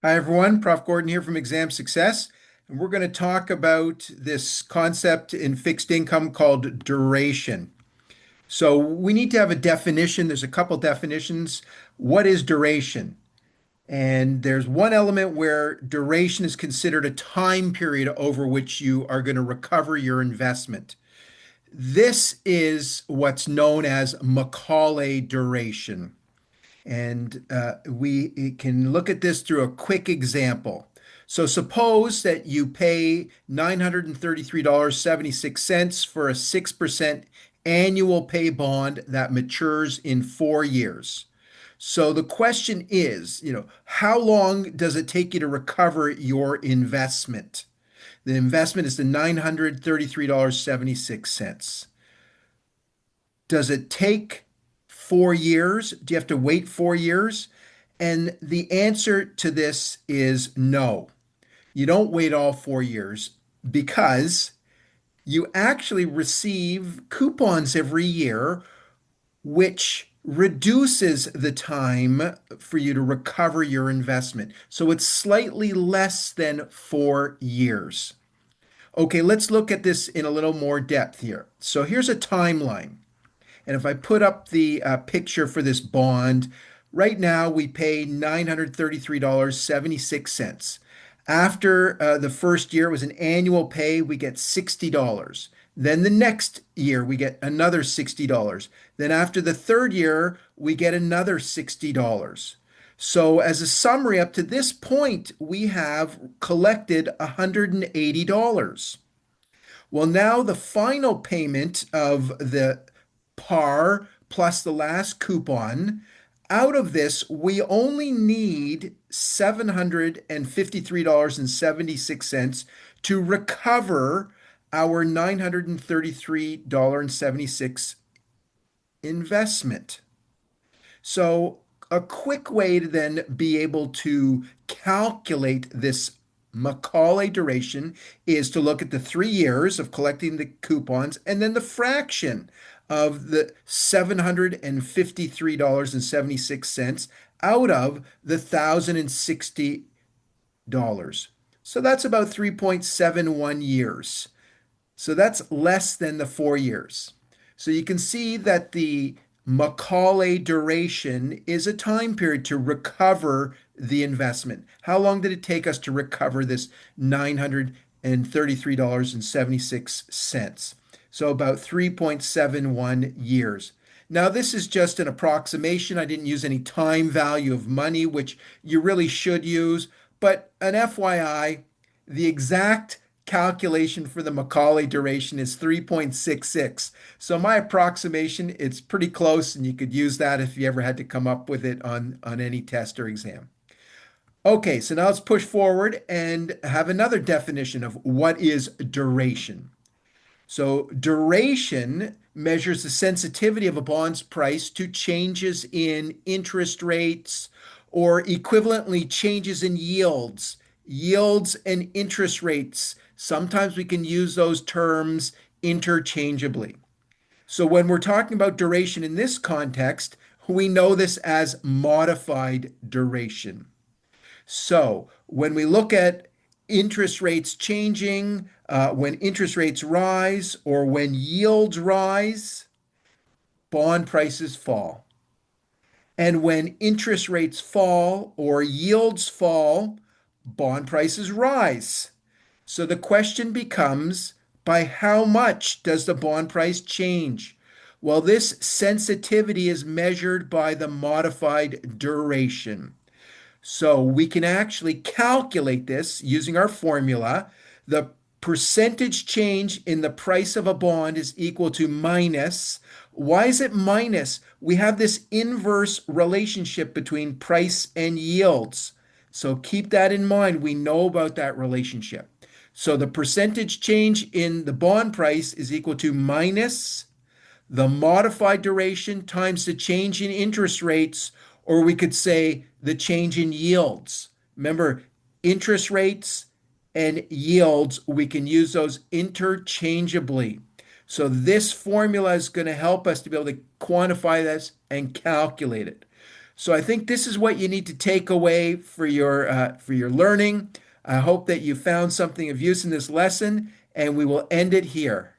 Hi everyone, Prof. Gordon here from Exam Success, and we're going to talk about this concept in fixed income called duration. So we need to have a definition. There's a couple definitions. What is duration? And there's one element where duration is considered a time period over which you are going to recover your investment. This is what's known as Macaulay duration. And we can look at this through a quick example. So suppose that you pay $933.76 for a 6% annual pay bond that matures in 4 years. So the question is, how long does it take you to recover your investment? The investment is the $933.76. Does it take 4 years? Do you have to wait 4 years? And the answer to this is no. You don't wait all 4 years because you actually receive coupons every year, which reduces the time for you to recover your investment. So it's slightly less than 4 years. Okay, let's look at this in a little more depth here. So here's a timeline. And if I put up the picture for this bond, right now we pay $933.76. After the first year was an annual pay, we get $60. Then the next year, we get another $60. Then after the third year, we get another $60. So, as a summary, up to this point, we have collected $180. Well, now the final payment of the par plus the last coupon, out of this, we only need $753.76 to recover our $933.76 investment. So, a quick way to then be able to calculate this Macaulay duration is to look at the 3 years of collecting the coupons and then the fraction of the $753.76 out of the $1,060. So that's about 3.71 years. So that's less than the 4 years. So you can see that the Macaulay duration is a time period to recover the investment. How long did it take us to recover this $933.76? So about 3.71 years. Now, this is just an approximation. I didn't use any time value of money, which you really should use, but an FYI, the exact calculation for the Macaulay duration is 3.66. So my approximation, it's pretty close, and you could use that if you ever had to come up with it on any test or exam. Okay, so now let's push forward and have another definition of what is duration. So duration measures the sensitivity of a bond's price to changes in interest rates or equivalently changes in yields. Yields and interest rates, sometimes we can use those terms interchangeably. So when we're talking about duration in this context, we know this as modified duration. So when we look at interest rates changing, when interest rates rise or when yields rise, bond prices fall. And when interest rates fall or yields fall, bond prices rise. So the question becomes, by how much does the bond price change? Well, this sensitivity is measured by the modified duration. So we can actually calculate this using our formula. The percentage change in the price of a bond is equal to minus. Why is it minus? We have this inverse relationship between price and yields. So keep that in mind. We know about that relationship. So the percentage change in the bond price is equal to minus the modified duration times the change in interest rates, or we could say the change in yields. Remember, interest rates and yields, we can use those interchangeably. So this formula is going to help us to be able to quantify this and calculate it. So I think this is what you need to take away for your learning. I hope that you found something of use in this lesson, and we will end it here.